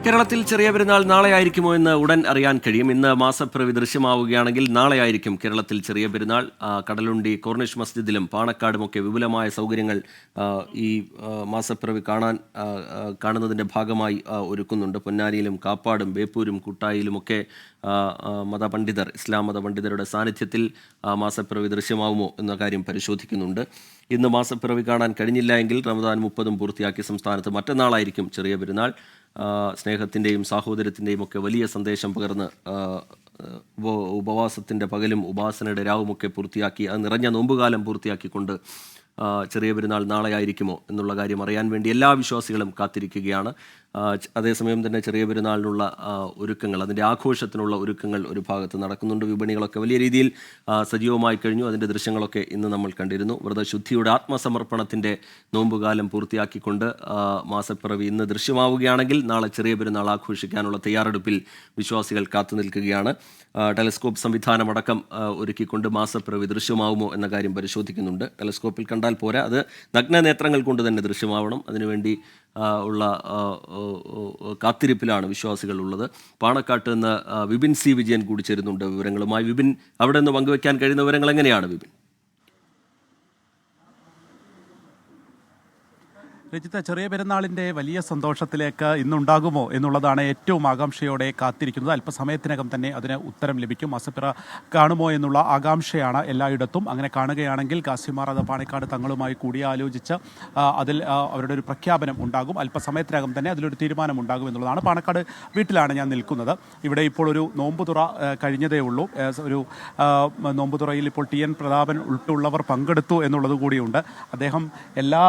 കേരളത്തിൽ ചെറിയ പെരുന്നാൾ നാളെയായിരിക്കുമോ എന്ന് ഉടൻ അറിയാൻ കഴിയും. ഇന്ന് മാസപ്പിറവി ദൃശ്യമാവുകയാണെങ്കിൽ നാളെയായിരിക്കും കേരളത്തിൽ ചെറിയ പെരുന്നാൾ. കടലുണ്ടി കോർണിഷ് മസ്ജിദിലും പാണക്കാടുമൊക്കെ വിപുലമായ സൗകര്യങ്ങൾ ഈ മാസപ്പിറവി കാണുന്നതിൻ്റെ ഭാഗമായി ഒരുക്കുന്നുണ്ട്. പൊന്നാനിയിലും കാപ്പാടും ബേപ്പൂരും കുട്ടായിലുമൊക്കെ മതപണ്ഡിതർ, ഇസ്ലാം മതപണ്ഡിതരുടെ സാന്നിധ്യത്തിൽ മാസപ്പിറവി ദൃശ്യമാവുമോ എന്ന കാര്യം പരിശോധിക്കുന്നുണ്ട്. ഇന്ന് മാസപ്പിറവി കാണാൻ കഴിഞ്ഞില്ല എങ്കിൽ റമദാൻ 30 പൂർത്തിയാക്കി സംസ്ഥാനത്ത് മറ്റന്നാളായിരിക്കും ചെറിയ പെരുന്നാൾ. സ്നേഹത്തിൻ്റെയും സാഹോദര്യത്തിൻ്റെയും ഒക്കെ വലിയ സന്ദേശം പകർന്ന് ഉപവാസത്തിൻ്റെ പകലും ഉപാസനയുടെ രാവുമൊക്കെ പൂർത്തിയാക്കി അത് നിറഞ്ഞ നോമ്പുകാലം പൂർത്തിയാക്കിക്കൊണ്ട് ചെറിയ പെരുന്നാൾ നാളെയായിരിക്കുമോ എന്നുള്ള കാര്യം അറിയാൻ വേണ്ടി എല്ലാ വിശ്വാസികളും കാത്തിരിക്കുകയാണ്. അതേസമയം തന്നെ ചെറിയ പെരുന്നാളിനുള്ള ഒരുക്കങ്ങൾ, അതിൻ്റെ ആഘോഷത്തിനുള്ള ഒരുക്കങ്ങൾ ഒരു ഭാഗത്ത് നടക്കുന്നുണ്ട്. വിപണികളൊക്കെ വലിയ രീതിയിൽ സജീവമായി കഴിഞ്ഞു. അതിൻ്റെ ദൃശ്യങ്ങളൊക്കെ ഇന്ന് നമ്മൾ കണ്ടിരുന്നു. വ്രതശുദ്ധിയുടെ ആത്മസമർപ്പണത്തിൻ്റെ നോമ്പുകാലം പൂർത്തിയാക്കിക്കൊണ്ട് മാസപ്പിറവി ഇന്ന് ദൃശ്യമാവുകയാണെങ്കിൽ നാളെ ചെറിയ പെരുന്നാൾ ആഘോഷിക്കാനുള്ള തയ്യാറെടുപ്പിൽ വിശ്വാസികൾ കാത്തു നിൽക്കുകയാണ്. ടെലസ്കോപ്പ് സംവിധാനമടക്കം ഒരുക്കിക്കൊണ്ട് മാസപ്പിറവി ദൃശ്യമാവുമോ എന്ന കാര്യം പരിശോധിക്കുന്നുണ്ട്. ടെലസ്കോപ്പിൽ കണ്ടാൽ പോരാ, അത് നഗ്നനേത്രങ്ങൾ കൊണ്ട് തന്നെ ദൃശ്യമാവണം. അതിനുവേണ്ടി ഉള്ള കാത്തിരിപ്പിലാണ് വിശ്വാസികൾ ഉള്ളത്. പാണക്കാട്ട് നിന്ന് വിപിൻ സി വിജയൻ കൂടി ചേരുന്നുണ്ട് വിവരങ്ങളുമായി. വിപിൻ, അവിടെ നിന്ന് പങ്കുവയ്ക്കാൻ കഴിയുന്ന വിവരങ്ങൾ എങ്ങനെയാണ് വിപിൻ? രജിത, ചെറിയ പെരുന്നാളിൻ്റെ വലിയ സന്തോഷത്തിലേക്ക് ഇന്നുണ്ടാകുമോ എന്നുള്ളതാണ് ഏറ്റവും ആകാംക്ഷയോടെ കാത്തിരിക്കുന്നത്. അല്പസമയത്തിനകം തന്നെ അതിന് ഉത്തരം ലഭിക്കും. മാസപ്പിറ കാണുമോ എന്നുള്ള ആകാംക്ഷയാണ് എല്ലായിടത്തും. അങ്ങനെ കാണുകയാണെങ്കിൽ കാസിമാർ അത് പാണക്കാട് തങ്ങളുമായി കൂടിയാലോചിച്ച് അതിൽ അവരുടെ ഒരു പ്രഖ്യാപനം ഉണ്ടാകും. അല്പസമയത്തിനകം തന്നെ അതിലൊരു തീരുമാനം ഉണ്ടാകും എന്നുള്ളതാണ്. പാണക്കാട് വീട്ടിലാണ് ഞാൻ നിൽക്കുന്നത്. ഇവിടെ ഇപ്പോൾ ഒരു നോമ്പുതുറ കഴിഞ്ഞതേ ഉള്ളൂ. ഒരു നോമ്പുതുറയിൽ ഇപ്പോൾ ടി എൻ പ്രതാപൻ ഉൾപ്പെടെയുള്ളവർ പങ്കെടുത്തു എന്നുള്ളത് കൂടിയുണ്ട്. അദ്ദേഹം എല്ലാ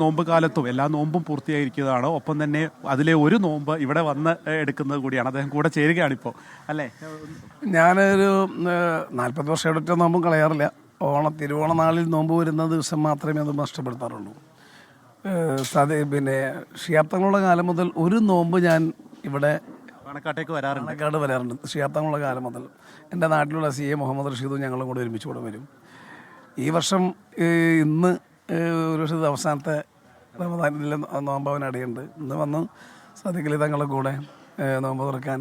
നോമ്പ് കാലത്തും എല്ലാ നോമ്പും പൂർത്തിയായിരിക്കുന്നതാണ്. ഒപ്പം തന്നെ അതിലെ ഒരു നോമ്പ് ഇവിടെ വന്ന് എടുക്കുന്നത് കൂടിയാണ്. അദ്ദേഹം കൂടെ ചേരുകയാണിപ്പോൾ, അല്ലേ? ഞാനൊരു 40 വർഷം എടുത്ത നോമ്പും കളയാറില്ല. തിരുവോണ നാളിൽ നോമ്പ് വരുന്ന ദിവസം മാത്രമേ അത് നഷ്ടപ്പെടുത്താറുള്ളൂ. പിന്നെ ഷിയാബ്തങ്ങളുടെ കാലം മുതൽ ഒരു നോമ്പ് ഞാൻ ഇവിടെ പാണക്കാട് വരാറുണ്ട്. ഷിയാബ്തങ്ങളുടെ കാലം മുതൽ എൻ്റെ നാട്ടിലുള്ള CA മുഹമ്മദ് റഷീദും ഞങ്ങളും കൂടെ ഒരുമിച്ച് കൂടെ വരും. ഈ വർഷം ഇന്ന് ഒരു വർഷത്തെ അവസാനത്തെ റമദാനിലെ നോമ്പവനടിയുണ്ട്. ഇന്ന് വന്ന് സദിഖലി തങ്ങളുടെ കൂടെ നോമ്പ് തുറക്കാൻ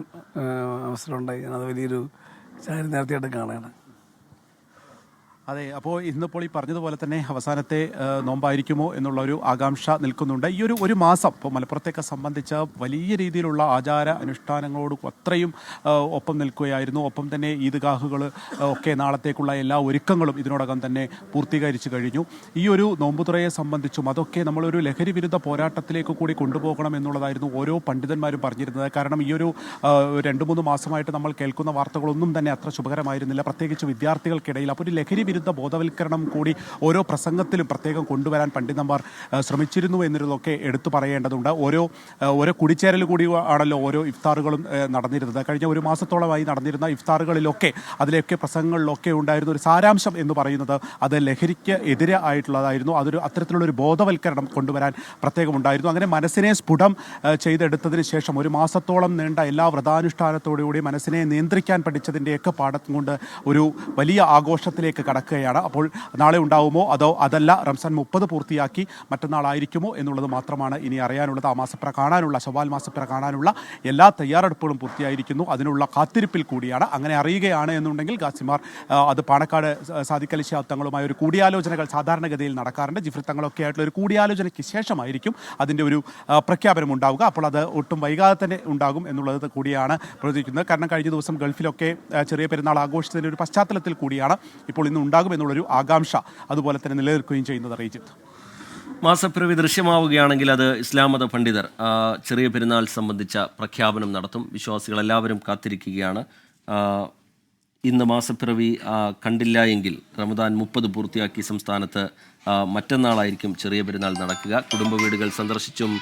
അവസരമുണ്ടായി. ഞാനത് വലിയൊരു ചാരിതാർത്ഥ്യമായിട്ട് കാണുകയാണ്. അതെ, അപ്പോൾ ഇന്നിപ്പോൾ ഈ പറഞ്ഞതുപോലെ തന്നെ അവസാനത്തെ നോമ്പായിരിക്കുമോ എന്നുള്ളൊരു ആകാംക്ഷ നിൽക്കുന്നുണ്ട്. ഈ ഒരു മാസം ഇപ്പോൾ മലപ്പുറത്തേക്ക് സംബന്ധിച്ച് വലിയ രീതിയിലുള്ള ആചാര അനുഷ്ഠാനങ്ങളോട് അത്രയും ഒപ്പം നിൽക്കുകയായിരുന്നു. ഒപ്പം തന്നെ ഈദ്ഗാഹുകൾ ഒക്കെ നാളത്തേക്കുള്ള എല്ലാ ഒരുക്കങ്ങളും ഇതിനോടകം തന്നെ പൂർത്തീകരിച്ചു കഴിഞ്ഞു. ഈ ഒരു നോമ്പുതുറയെ സംബന്ധിച്ചും അതൊക്കെ നമ്മളൊരു ലഹരി വിരുദ്ധ പോരാട്ടത്തിലേക്ക് കൂടി കൊണ്ടുപോകണം എന്നുള്ളതായിരുന്നു ഓരോ പണ്ഡിതന്മാരും പറഞ്ഞിരുന്നത്. കാരണം ഈ ഒരു 2-3 മാസമായിട്ട് നമ്മൾ കേൾക്കുന്ന വാർത്തകളൊന്നും തന്നെ അത്ര ശുഭകരമായിരുന്നില്ല, പ്രത്യേകിച്ച് വിദ്യാർത്ഥികൾക്കിടയിൽ. അപ്പോൾ ഒരു ലഹരി വിരുദ്ധ ബോധവൽക്കരണം കൂടി ഓരോ പ്രസംഗത്തിലും പ്രത്യേകം കൊണ്ടുവരാൻ പണ്ഡിതന്മാർ ശ്രമിച്ചിരുന്നു എന്നതൊക്കെ എടുത്തു പറയേണ്ടതുണ്ട്. ഓരോ കുടിച്ചേരൽ കൂടി ആണല്ലോ ഓരോ ഇഫ്താറുകളും നടന്നിരുന്നത്. കഴിഞ്ഞ ഒരു മാസത്തോളമായി നടന്നിരുന്ന ഇഫ്താറുകളിലൊക്കെ അതിലൊക്കെ പ്രസംഗങ്ങളിലൊക്കെ ഉണ്ടായിരുന്ന ഒരു സാരാംശം എന്ന് പറയുന്നത് അത് ലഹരിക്ക് എതിരെ ആയിട്ടുള്ളതായിരുന്നു. അത്തരത്തിലുള്ളൊരു ബോധവൽക്കരണം കൊണ്ടുവരാൻ പ്രത്യേകം ഉണ്ടായിരുന്നു. അങ്ങനെ മനസ്സിനെ സ്ഫുടം ചെയ്തെടുത്തതിന് ശേഷം ഒരു മാസത്തോളം നീണ്ട എല്ലാ വ്രതാനുഷ്ഠാനത്തോടുകൂടി മനസ്സിനെ നിയന്ത്രിക്കാൻ പഠിച്ചതിൻ്റെയൊക്കെ പാഠം കൊണ്ട് ഒരു വലിയ ആഘോഷത്തിലേക്ക് കടക്കുകയാണ്. അപ്പോൾ നാളെ ഉണ്ടാവുമോ അതല്ല റംസാൻ 30 പൂർത്തിയാക്കി മറ്റന്നാളായിരിക്കുമോ എന്നുള്ളത് മാത്രമാണ് ഇനി അറിയാനുള്ളത്. ആ മാസപ്പിറ കാണാനുള്ള, ശവ്വാൽ മാസപ്പിറ കാണാനുള്ള എല്ലാ തയ്യാറെടുപ്പുകളും പൂർത്തിയായിരിക്കുന്നു. അതിനുള്ള കാത്തിരിപ്പിൽ കൂടിയാണ്. അങ്ങനെ അറിയുകയാണ് എന്നുണ്ടെങ്കിൽ ഗാസിമാർ അത് പാണക്കാട് സാദിഖ് അലി ശിഹാബ് തങ്ങളുമായ ഒരു കൂടിയാലോചനകൾ സാധാരണഗതിയിൽ നടക്കാറുണ്ട്. ജിഫ്രി തങ്ങളൊക്കെ ആയിട്ടുള്ള ഒരു കൂടിയാലോചനയ്ക്ക് ശേഷമായിരിക്കും അതിൻ്റെ ഒരു പ്രഖ്യാപനം ഉണ്ടാവുക. അപ്പോൾ അത് ഒട്ടും വൈകാതെ തന്നെ ഉണ്ടാകും എന്നുള്ളത് കൂടിയാണ് പ്രവചിക്കുന്നത്. കാരണം കഴിഞ്ഞ ദിവസം ഗൾഫിലൊക്കെ ചെറിയ പെരുന്നാൾ ആഘോഷത്തിൻ്റെ ഒരു പശ്ചാത്തലത്തിൽ കൂടിയാണ് ഇപ്പോൾ ഇന്ന് ഉണ്ടാകുമെന്നുള്ളൊരു ആകാംക്ഷ അതുപോലെ തന്നെ നിലനിൽക്കുകയും ചെയ്യുന്നത്. റീജിത്ത്, മാസപ്പിറവി ദൃശ്യമാവുകയാണെങ്കിൽ അത് ഇസ്ലാം മത പണ്ഡിതർ ചെറിയ പെരുന്നാൾ സംബന്ധിച്ച പ്രഖ്യാപനം നടത്തും. വിശ്വാസികൾ എല്ലാവരും കാത്തിരിക്കുകയാണ്. ഇന്ന് മാസപ്പിറവി കണ്ടില്ല എങ്കിൽ റമദാൻ 30 പൂർത്തിയാക്കി സംസ്ഥാനത്ത് മറ്റന്നാളായിരിക്കും ചെറിയ പെരുന്നാൾ നടക്കുക. കുടുംബ വീടുകൾ സന്ദർശിച്ചും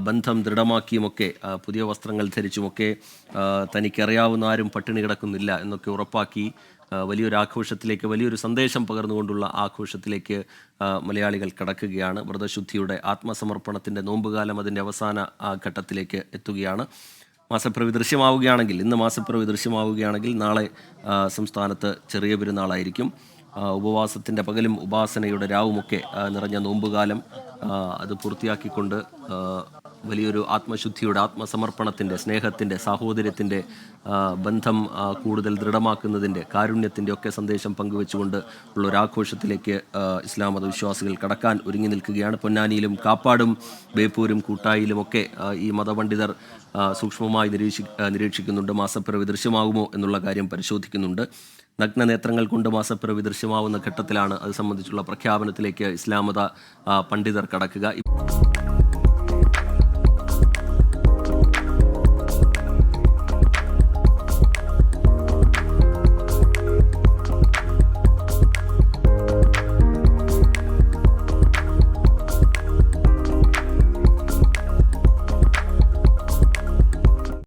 ബന്ധം ദൃഢമാക്കിയുമൊക്കെ പുതിയ വസ്ത്രങ്ങൾ ധരിച്ചുമൊക്കെ തനിക്കറിയാവുന്ന ആരും പട്ടിണി കിടക്കുന്നില്ല എന്നൊക്കെ ഉറപ്പാക്കി വലിയൊരു ആഘോഷത്തിലേക്ക്, വലിയൊരു സന്ദേശം പകർന്നുകൊണ്ടുള്ള ആഘോഷത്തിലേക്ക് മലയാളികൾ കടക്കുകയാണ്. വ്രതശുദ്ധിയുടെ ആത്മസമർപ്പണത്തിൻ്റെ നോമ്പുകാലം അതിൻ്റെ അവസാന ഘട്ടത്തിലേക്ക് എത്തുകയാണ്. മാസപ്പിറവി ദൃശ്യമാവുകയാണെങ്കിൽ, ഇന്ന് മാസപ്പിറവി ദൃശ്യമാവുകയാണെങ്കിൽ നാളെ സംസ്ഥാനത്ത് ചെറിയ പെരുന്നാളായിരിക്കും. ഉപവാസത്തിൻ്റെ പകലും ഉപാസനയുടെ രാവുമൊക്കെ നിറഞ്ഞ നോമ്പുകാലം അത് പൂർത്തിയാക്കിക്കൊണ്ട് വലിയൊരു ആത്മശുദ്ധിയുടെ, ആത്മസമർപ്പണത്തിൻ്റെ, സ്നേഹത്തിൻ്റെ, സാഹോദര്യത്തിൻ്റെ ബന്ധം കൂടുതൽ ദൃഢമാക്കുന്നതിൻ്റെ, കാരുണ്യത്തിൻ്റെ ഒക്കെ സന്ദേശം പങ്കുവെച്ചുകൊണ്ട് ഉള്ള ഒരു ആഘോഷത്തിലേക്ക് ഇസ്ലാം മതവിശ്വാസികൾ കടക്കാൻ ഒരുങ്ങി നിൽക്കുകയാണ്. പൊന്നാനിയിലും കാപ്പാടും ബേപ്പൂരും കൂട്ടായിലുമൊക്കെ ഈ മതപണ്ഡിതർ സൂക്ഷ്മമായി നിരീക്ഷിക്കുന്നുണ്ട്. മാസപ്പിറവി ദൃശ്യമാകുമോ എന്നുള്ള കാര്യം പരിശോധിക്കുന്നുണ്ട്. നഗ്നനേത്രങ്ങൾ കൊണ്ട് മാസപ്പിറവി ദൃശ്യമാവുന്ന ഘട്ടത്തിലാണ് അത് സംബന്ധിച്ചുള്ള പ്രഖ്യാപനത്തിലേക്ക് ഇസ്ലാം മത പണ്ഡിതർ കടക്കുക.